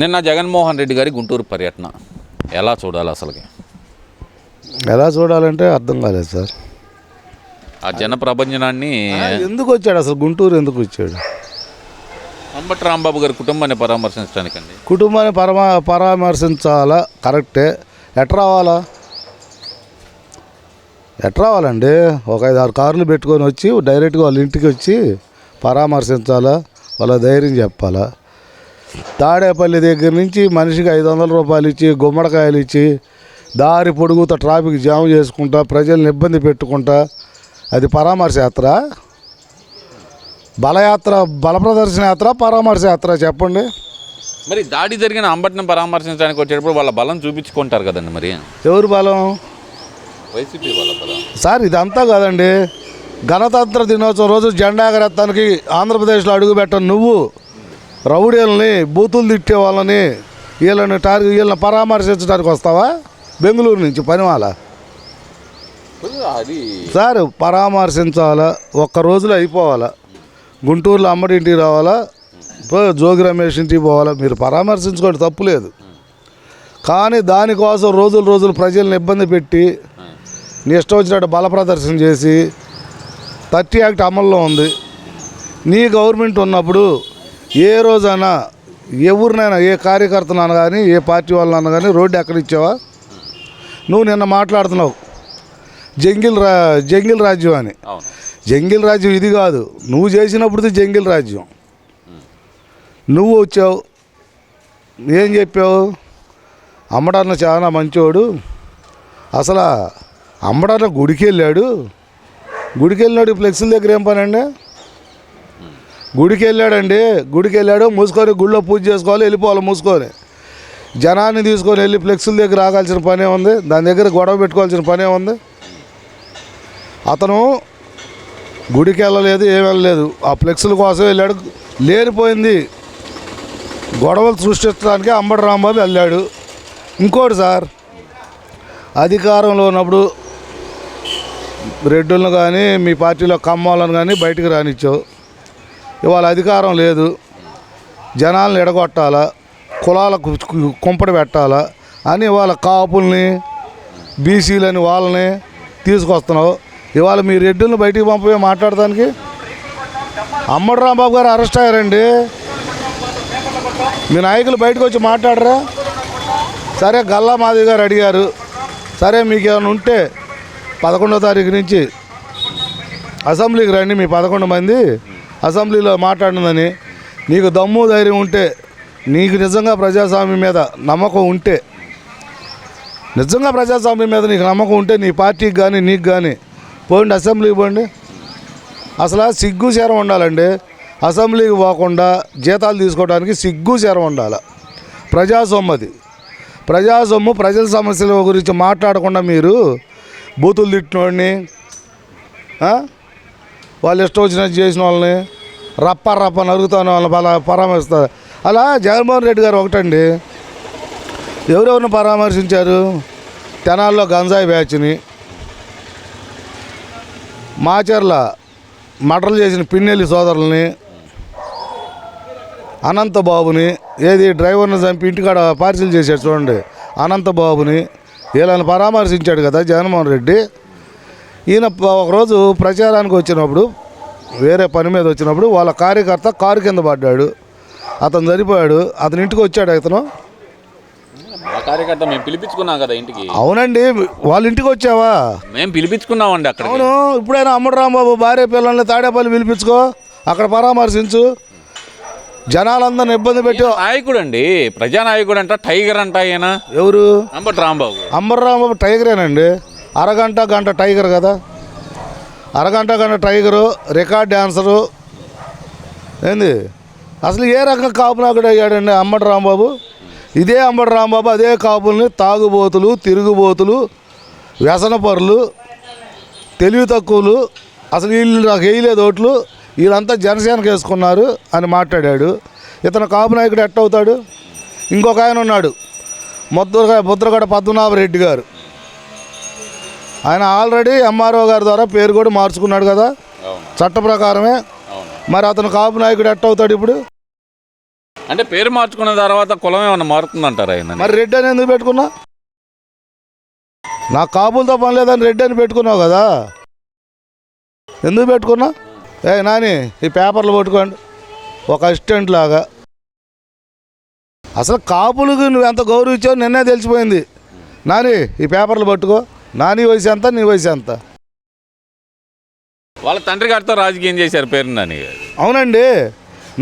నిన్న జగన్మోహన్ రెడ్డి గారి గుంటూరు పర్యటన ఎలా చూడాలి అసలుకి? ఎలా చూడాలంటే అర్థం కాలేదు సార్. ఆ జన ప్రభంజనాన్ని ఎందుకు వచ్చాడు అసలు? గుంటూరు ఎందుకు వచ్చాడు? అంబటి రాంబాబు గారి కుటుంబాన్ని పరామర్శించడానికండి. కుటుంబాన్ని పరామర్శించాలా, కరెక్టే. ఎట్లా రావాలండి? ఒక 5-6 కార్లు పెట్టుకొని వచ్చి డైరెక్ట్గా వాళ్ళ ఇంటికి వచ్చి పరామర్శించాలా, వాళ్ళ ధైర్యం చెప్పాలా. తాడేపల్లి దగ్గర నుంచి మనిషికి 500 రూపాయలు ఇచ్చి, గుమ్మడికాయలు ఇచ్చి, దారి పొడుగుతా ట్రాఫిక్ జామ్ చేసుకుంటా, ప్రజల్ని ఇబ్బంది పెట్టుకుంటా, అది పరామర్శ యాత్ర? బలయాత్ర, బల ప్రదర్శన యాత్ర, పరామర్శ యాత్ర? చెప్పండి. మరి దాడి జరిగిన అంబటిని పరామర్శించడానికి వచ్చేటప్పుడు వాళ్ళ బలం చూపించుకుంటారు కదండి. మరి ఎవరు బలం? వైసీపీ వాళ్ళ బలం సార్. ఇదంతా కాదండి. గణతంత్ర దినోత్సవం రోజు జెండా ఎగరేత్తానికి ఆంధ్రప్రదేశ్లో అడుగుపెట్టను నువ్వు రౌడీలని, బూతులు తిట్టే వాళ్ళని, వీళ్ళని పరామర్శించడానికి వస్తావా? బెంగళూరు నుంచి పనివాళ్ళ అది సార్. పరామర్శించాలా, ఒక్క రోజులో అయిపోవాలా. గుంటూరులో అమ్మడి ఇంటికి రావాలా, జోగి రమేష్ ఇంటికి పోవాలా. మీరు పరామర్శించుకోండి, తప్పులేదు. కానీ దానికోసం రోజులు ప్రజల్ని ఇబ్బంది పెట్టి నీ ఇష్టం వచ్చినట్టు బల ప్రదర్శన చేసి 30 యాక్ట్ అమల్లో ఉంది. నీ గవర్నమెంట్ ఉన్నప్పుడు ఏ రోజైనా ఎవరినైనా, ఏ కార్యకర్తనైనా కానీ, ఏ పార్టీ వాళ్ళనైనా కానీ రోడ్డు ఎక్కడ ఇచ్చావా? నువ్వు నిన్న మాట్లాడుతున్నావు జంగిల్ రాజ్యం అని. జంగిల్ రాజ్యం ఇది కాదు. నువ్వు చేసినప్పుడు జంగిల్ రాజ్యం. నువ్వు వచ్చావు, ఏం చెప్పావు? అమ్మడన్న చాలా మంచివాడు, అసలు అమ్మడన్న గుడికి వెళ్ళాడు. గుడికి వెళ్ళినాడు, ఫ్లెక్సుల దగ్గర ఏం పని అండి? గుడికి వెళ్ళాడు, మూసుకొని గుళ్ళో పూజ చేసుకోవాలి, వెళ్ళిపోవాలి మూసుకొని. జనాన్ని తీసుకొని వెళ్ళి ఫ్లెక్సుల దగ్గర ఆగాల్సిన పనే ఉంది, దాని దగ్గర గొడవ పెట్టుకోవాల్సిన పనే ఉంది. అతను గుడికి వెళ్ళలేదు, ఏం వెళ్ళలేదు, ఆ ఫ్లెక్సుల కోసం వెళ్ళాడు. లేనిపోయింది గొడవలు సృష్టించడానికి అంబటి రాంబాబు వెళ్ళాడు. ఇంకోటి సార్, అధికారంలో ఉన్నప్పుడు రెడ్డులను కానీ, మీ పార్టీలో కమ్మాలను కానీ బయటికి రానిచ్చావు. ఇవాళ అధికారం లేదు, జనాలను ఎడగొట్టాలా, కులాలకు కుంపడి పెట్టాలా అని ఇవాళ కాపుల్ని, బీసీలని వాళ్ళని తీసుకొస్తున్నావు. ఇవాళ మీ రెడ్డులను బయటికి పంపే మాట్లాడడానికి అంబటి రాంబాబు గారు అరెస్ట్ అయ్యారండి. మీ నాయకులు బయటకు వచ్చి మాట్లాడరా? సరే, గల్లా మాధవి గారు అడిగారు, సరే మీకు ఏమైనా ఉంటే 11వ తారీఖు నుంచి అసెంబ్లీకి రండి, మీ 11 మంది అసెంబ్లీలో మాట్లాడినదని. నీకు దమ్ము ధైర్యం ఉంటే, నీకు నిజంగా ప్రజాస్వామ్యం మీద నమ్మకం ఉంటే, నిజంగా ప్రజాస్వామ్యం మీద నీకు నమ్మకం ఉంటే, నీ పార్టీకి కానీ నీకు కానీ పోండి, అసెంబ్లీకి పోండి. అసలు సిగ్గు శరం ఉండాలండి. అసెంబ్లీకి పోకుండా జీతాలు తీసుకోవడానికి సిగ్గు శరం ఉండాలి. ప్రజాసొమ్మది, ప్రజాసొమ్ము, ప్రజల సమస్యల గురించి మాట్లాడకుండా మీరు బూతులు తిట్టినోడిని, వాళ్ళు ఇష్టం వచ్చినట్టు చేసిన వాళ్ళని రప్ప నరుగుతాను వాళ్ళని పరామర్శిస్తారు. అలా జగన్మోహన్ రెడ్డి గారు ఒకటండి, ఎవరెవరిని పరామర్శించారు? తెనాల్లో గంజాయి బ్యాచ్ని, మాచర్ల మటర్లు చేసిన పిన్నెల్లి సోదరుల్ని, అనంతబాబుని, ఏది డ్రైవర్ని చంపి ఇంటికాడ పార్సిల్ చేశాడు చూడండి, అనంతబాబుని, వీళ్ళని పరామర్శించాడు కదా జగన్మోహన్ రెడ్డి. ఈయన ఒకరోజు ప్రచారానికి వచ్చినప్పుడు, వేరే పని మీద వచ్చినప్పుడు, వాళ్ళ కార్యకర్త కారు కింద పడ్డాడు, అతను చనిపోయాడు. అతని ఇంటికి వచ్చాడు అతను. కార్యకర్త మేము పిలిపించుకున్నాం కదా ఇంటికి. అవునండి, వాళ్ళ ఇంటికి వచ్చావా? మేము పిలిపించుకున్నామండి అక్కడ. అవును, ఇప్పుడైనా అంబటి రాంబాబు భార్య పిల్లల్ని తాడేపల్లి పిలిపించుకో, అక్కడ పరామర్శించు. జనాలందరిని ఇబ్బంది పెట్టి నాయకుడు అండి, ప్రజానాయకుడు అంట, టైగర్ అంట ఆయన. ఎవరు? అంబటి రాంబాబు. అంబటి రాంబాబు టైగరేనండి. గంట టైగర్ కదా, గంట టైగరు, రికార్డ్ డాన్సరు. ఏంది అసలు ఏ రకంగా కాపు నాకుడు అయ్యాడండి అంబటి రాంబాబు? ఇదే అంబటి రాంబాబు అదే కాపుల్ని తాగుబోతులు, తిరుగుబోతులు, వ్యసనపరులు, తెలివి తక్కువలు, అసలు వీళ్ళు నాకు వేయలేదు ఓట్లు, వీళ్ళంతా జనసేనకు వేసుకున్నారు అని మాట్లాడాడు. ఇతను కాపు నాయకుడు ఎట్టవుతాడు? ఇంకొక ఆయన ఉన్నాడు, ముద్రగడ పద్మనాభరెడ్డి గారు. ఆయన ఆల్రెడీ ఎంఆర్ఓ గారి ద్వారా పేరు కూడా మార్చుకున్నాడు కదా చట్ట ప్రకారమే. మరి అతను కాపు నాయకుడు ఎట్టవుతాడు ఇప్పుడు? అంటే పేరు మార్చుకున్న తర్వాత కులం ఏమన్నా మారుతుందంటారా ఆయన? మరి రెడ్డి అని ఎందుకు పెట్టుకున్నా? నా కాపులతో పని లేదని రెడ్డి అని పెట్టుకున్నావు కదా, ఎందుకు పెట్టుకున్నా? నాని ఈ పేపర్లు పట్టుకోండి ఒక అసిస్టెంట్ లాగా. అసలు కాపులకు నువ్వు ఎంత గౌరవించావు నిన్నే తెలిసిపోయింది. నాని ఈ పేపర్లు పట్టుకో. నాని వయసు ఎంత, నీ వయసు ఎంత? వాళ్ళ తండ్రి గారితో రాజకీయం చేశారు పేరు నాని గారు. అవునండి.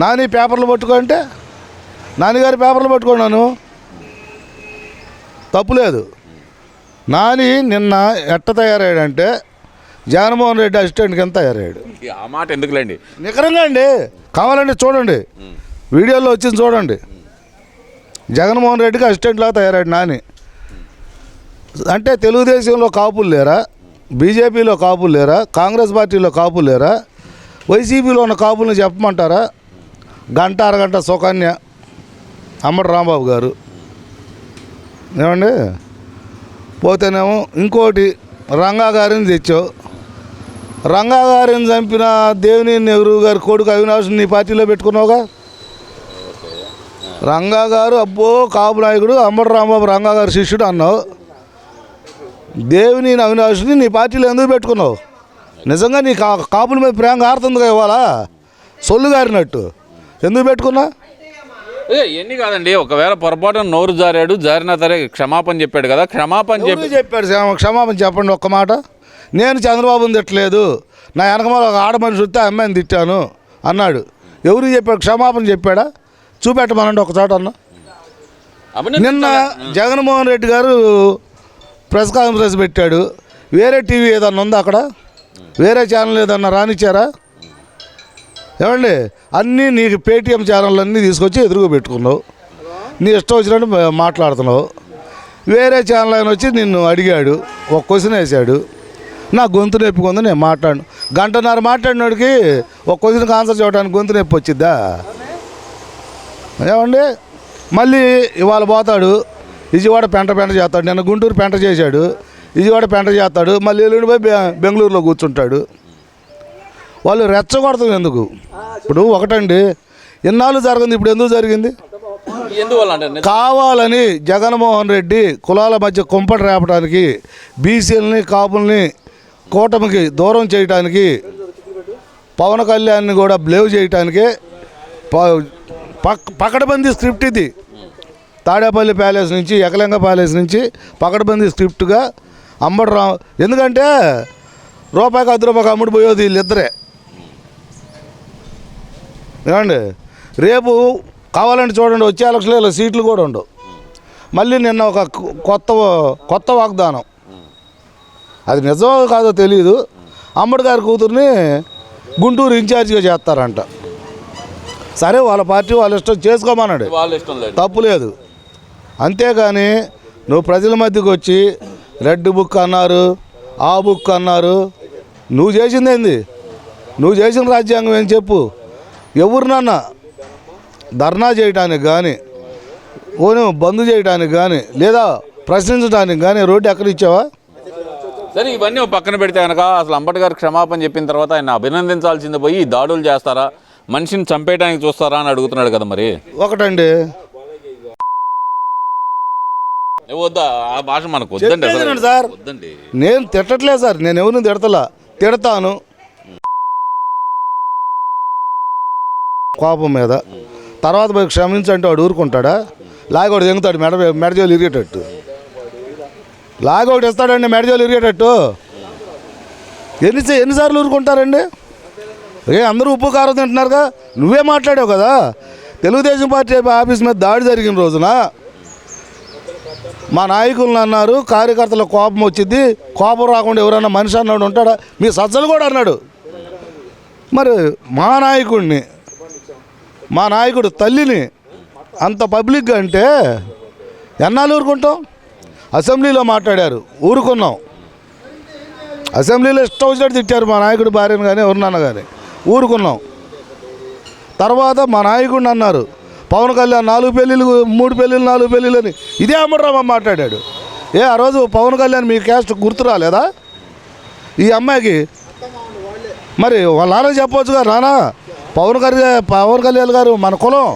నాని పేపర్లు పట్టుకో అంటే నాన్నగారి పేపర్లు పట్టుకున్నాను, తప్పులేదు. నాని నిన్న ఎట్ట తయారయ్యాడంటే జగన్మోహన్ రెడ్డి అసిస్టెంట్ కింద తయారయ్యాడు. ఆ మాట ఎందుకులేండి, నికరంగా అండి. కావాలంటే చూడండి, వీడియోలో వచ్చింది చూడండి. జగన్మోహన్ రెడ్డికి అసిస్టెంట్ లాగా తయారయ్యాడు నాని. అంటే తెలుగుదేశంలో కాపులు లేరా, బీజేపీలో కాపులు లేరా, కాంగ్రెస్ పార్టీలో కాపులు లేరా, వైసీపీలో ఉన్న కాపులను చెప్పమంటారా? గంట అరగంట సుకన్య అమ్మడు రాంబాబు గారు ఏమండి. పోతేనేమో ఇంకోటి రంగా గారిని తెచ్చావు. రంగా గారిని చంపిన దేవినేని నెహ్రూ గారి కొడుకు అవినాష్ నీ పార్టీలో పెట్టుకున్నావుగా. రంగా గారు అబ్బో కాపు నాయకుడు, అమ్మడు రాంబాబు రంగా గారి శిష్యుడు అన్నావు. దేవినేని అవినాష్ని నీ పార్టీలో ఎందుకు పెట్టుకున్నావు? నిజంగా నీ కాపుల మీద ప్రేమ కారుతుందిగా ఇవాళ, సొల్లు గారినట్టు ఎందుకు పెట్టుకున్నా? ఎన్ని కాదండి, ఒకవేళ పొరపాటున నోరు జారినా సరే క్షమాపణ చెప్పాడు కదా, క్షమాపణ చెప్పాడు. క్షమాపణ చెప్పండి ఒక్క మాట. నేను చంద్రబాబుని తిట్టలేదు, నా వెనకమాల ఒక ఆడ మనిషి వస్తే అమ్మాయిని తిట్టాను అన్నాడు. ఎవరికి చెప్పాడు? క్షమాపణ చెప్పాడా? చూపెట్టమనండి ఒకచోట అన్న. నిన్న జగన్మోహన్ రెడ్డి గారు ప్రెస్ కాన్ఫరెన్స్ పెట్టాడు. వేరే టీవీ ఏదన్నా ఉందా అక్కడ? వేరే ఛానల్ ఏదన్నా రానిచ్చారా? ఏమండి, అన్నీ నీకు పేటీఎం ఛానల్ అన్నీ తీసుకొచ్చి ఎదురుగా పెట్టుకున్నావు. నీ ఇష్టం వచ్చినట్టు మాట్లాడుతున్నావు. వేరే ఛానల్ ఆయన వచ్చి నిన్ను అడిగాడు, ఒక క్వశ్చన్ వేసాడు. నా గొంతు నొప్పికుంది, నేను మాట్లాడు. గంటన్నర మాట్లాడినోడికి ఒక క్వశ్చన్కి ఆన్సర్ చేయడానికి గొంతు నొప్పి వచ్చిద్దా? ఏమండి, మళ్ళీ ఇవాళ పోతాడు విజయవాడ పెంట చేస్తాడు. నిన్న గుంటూరు పెంట చేశాడు, విజయవాడ పెంట చేస్తాడు. మళ్ళీ ఎల్లుండి పోయి బెంగళూరులో కూర్చుంటాడు. వాళ్ళు రెచ్చగొడతాం ఎందుకు? ఇప్పుడు ఒకటండి, ఇన్నాళ్ళు జరిగింది, ఇప్పుడు ఎందుకు జరిగింది? కావాలని జగన్మోహన్ రెడ్డి కులాల మధ్య కుంపటి రేపడానికి, బీసీలని కాపుల్ని కూటమికి దూరం చేయడానికి, పవన్ కళ్యాణ్ని కూడా బ్లేవ్ చేయడానికి పకడ్బందీ స్క్రిప్ట్ ఇది. తాడేపల్లి ప్యాలెస్ నుంచి, ఎకలింగ ప్యాలెస్ నుంచి పకడ్బందీ స్క్రిప్ట్గా అమ్మడు ఎందుకంటే రూపాయికి 10 రూపాయకి అమ్ముడు పోయేది వీళ్ళిద్దరే. ఏమండి, రేపు కావాలంటే చూడండి, వచ్చే ఎలక్షన్లో సీట్లు కూడా ఉండవు. మళ్ళీ నిన్న ఒక కొత్త వాగ్దానం, అది నిజమో కాదో తెలియదు, అమ్మడి గారి కూతుర్ని గుంటూరు ఇన్ఛార్జిగా చేస్తారంట. సరే, వాళ్ళ పార్టీ వాళ్ళ ఇష్టం చేసుకోమన్నాడు, తప్పు లేదు. అంతేగాని నువ్వు ప్రజల మధ్యకి వచ్చి రెడ్ బుక్ అన్నారు, ఆ బుక్ అన్నారు. నువ్వు చేసింది ఏంది? నువ్వు చేసిన రాజ్యాంగం ఏం చెప్పు? ఎవరినన్నా ధర్నా చేయడానికి కానీ, ఓను బంద్ చేయడానికి కానీ, లేదా ప్రశ్నించడానికి కానీ రోడ్డు ఎక్కడ ఇచ్చావా? సరే, ఇవన్నీ పక్కన పెడితే కనుక అసలు అంబేద్కర్ క్షమాపణ చెప్పిన తర్వాత ఆయన అభినందించాల్సింది పోయి దాడులు చేస్తారా, మనిషిని చంపేయడానికి చూస్తారా అని అడుగుతున్నాడు కదా. మరి ఒకటండి, వద్దా ఆ భాష మనకు వద్దండి సార్. నేను తిట్టట్లేదు సార్, నేను ఎవరిని తిడతాను కోపం మీద. తర్వాత పోయి క్షమించంటే వాడు ఊరుకుంటాడా? లాగోడు తెంగుతాడు, మెడజోలు ఇరిగేటట్టు లాగోడు ఇస్తాడండి, మెడజోలు ఇరిగేటట్టు. ఎన్నిసార్లు ఊరుకుంటారండి? అందరూ ఉప్పు కారం తింటున్నారుగా. నువ్వే మాట్లాడావు కదా, తెలుగుదేశం పార్టీ ఆఫీస్ మీద దాడి జరిగిన రోజున మా నాయకులను అన్నారు, కార్యకర్తల కోపం వచ్చింది, కోపం రాకుండా ఎవరన్నా మనిషి అన్నాడు ఉంటాడా? మీ సజ్జలు కూడా అన్నాడు. మరి మా నాయకుడు తల్లిని అంత పబ్లిక్గా అంటే ఎన్నాళ్ళు ఊరుకుంటాం? అసెంబ్లీలో మాట్లాడారు, ఊరుకున్నాం. అసెంబ్లీలో ఇష్టం వచ్చినట్టు తిట్టారు మా నాయకుడు భార్యను కానీ ఎవరినన్నా కానీ, ఊరుకున్నాం. తర్వాత మా నాయకుడిని అన్నారు, పవన్ కళ్యాణ్ 4 పెళ్ళిళ్ళు 3 పెళ్ళిళ్ళు 4 పెళ్ళిళ్ళు అని ఇదే అమ్మడ్రామ మాట్లాడాడు. ఆ రోజు పవన్ కళ్యాణ్ మీ క్యాస్ట్ గుర్తు రాలేదా ఈ అమ్మాయికి? మరి వాళ్ళ నాన్న చెప్పవచ్చుగా, నాన్న పవన్ కళ్యాణ్ గారు మన కులం,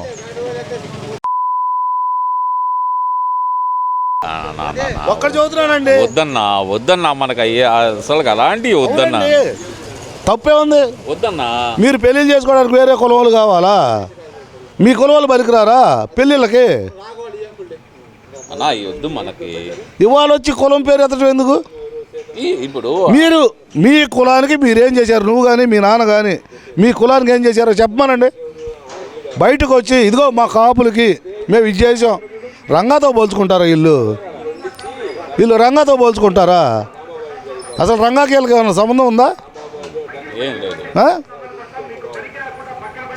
ఒక్కడ చదువుతున్నానండి. వద్దన్నా మనకు అయ్యే అసలు అలాంటివి వద్దన్నా. తప్పే ఉంది. వద్దన్నా. మీరు పెళ్ళిళ్ళు చేసుకోవడానికి వేరే కులవాళ్ళు కావాలా? మీ కులవాళ్ళు పనికిరారా పెళ్ళిళ్ళకి? అన్నా వద్దు మనకి. ఇవాళ వచ్చి కులం పేరు ఎత్తడం ఎందుకు? ఇప్పుడు మీరు మీ కులానికి మీరేం చేశారు? నువ్వు కానీ మీ నాన్న కానీ మీ కులానికి ఏం చేశారో చెప్పమానండి. బయటకు వచ్చి ఇదిగో మా కాపులకి మేము ఇది చేసాం. రంగాతో పోల్చుకుంటారా వీళ్ళు రంగాతో పోల్చుకుంటారా? అసలు రంగాకి వీళ్ళకి ఏమైనా సంబంధం ఉందా? ఏం లేదు.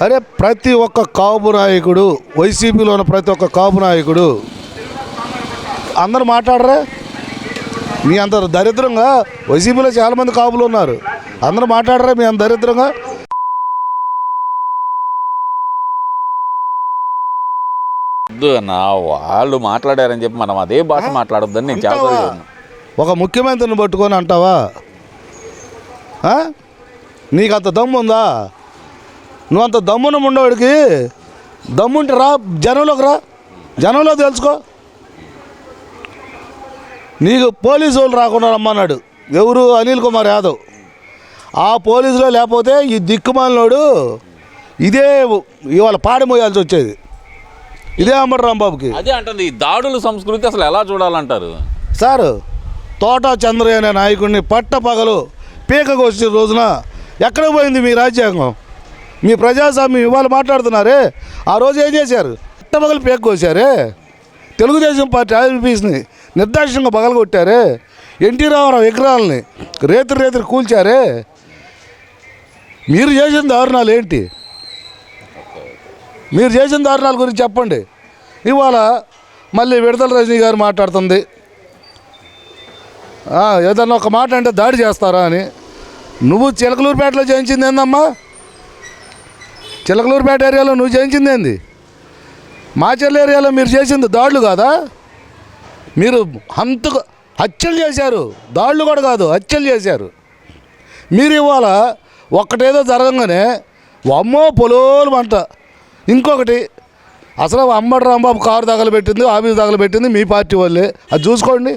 అరే ప్రతి ఒక్క కాపు నాయకుడు, వైసీపీలో ఉన్న ప్రతి ఒక్క కాపు నాయకుడు అందరు మాట్లాడరా? మీ అంత దరిద్రంగా వైసీపీలో చాలామంది కాపులు ఉన్నారు. అందరూ మాట్లాడరా మీ అంత దరిద్రంగా? వద్దు అన్న, వాళ్ళు మాట్లాడారని చెప్పి మనం అదే భాష మాట్లాడొద్దని నేను చాలా. ఒక ముఖ్యమంత్రిని పట్టుకొని అంటావా? నీకు అంత దమ్ము ఉందా? నువ్వు అంత దమ్మున ఉండేవాడికి దమ్ముంటే రా, జనంలో తెలుసుకో. నీకు పోలీసు వాళ్ళు రాకుండా రమ్మన్నాడు ఎవరు? అనిల్ కుమార్ యాదవ్. ఆ పోలీసులో లేకపోతే ఈ దిక్కుమాలినోడు ఇదే ఇవాళ పాడమోయాల్సి వచ్చేది. ఇదే అంబటి రాంబాబుకి. అదే అంటుంది, ఈ దాడుల సంస్కృతి అసలు ఎలా చూడాలంటారు సార్? తోట చంద్రయ్య అనే నాయకుడిని పట్టపగలు పీకకు వచ్చిన రోజున ఎక్కడ పోయింది మీ రాజ్యాంగం? మీ ప్రజాస్వామ్యం ఇవాళ మాట్లాడుతున్నారే, ఆ రోజు ఏం చేశారు? పట్టపగలు పీక కోసారే. తెలుగుదేశం పార్టీ ఆఫీస్ని నిర్దాక్షిణ్యంగా పగలగొట్టారే. ఎన్టీ రామారావు విగ్రహాలని రేతులు కూల్చారే. మీరు చేసిన దారుణాలు ఏంటి? మీరు చేసిన దారుణాల గురించి చెప్పండి. ఇవాళ మళ్ళీ విడదల రజనీ గారు మాట్లాడుతుంది, ఏదన్నా ఒక మాట అంటే దాడి చేస్తారా అని. నువ్వు చిలకలూరుపేటలో చేయించింది ఏందమ్మా? చిలకలూరుపేట ఏరియాలో నువ్వు చేయించింది ఏంది? మాచర్ల ఏరియాలో మీరు చేసింది దాడులు కాదా? మీరు హత్యలు చేశారు, దాడులు కూడా కాదు, హత్యలు చేశారు. మీరు ఇవాళ ఒక్కటేదో జరగంగానే అమ్మో పొలోలు అంట. ఇంకొకటి అసలు అంబటి రాంబాబు కారు తగలబెట్టింది, ఆఫీస్ తగలబెట్టింది మీ పార్టీ వాళ్ళే. అది చూసుకోండి.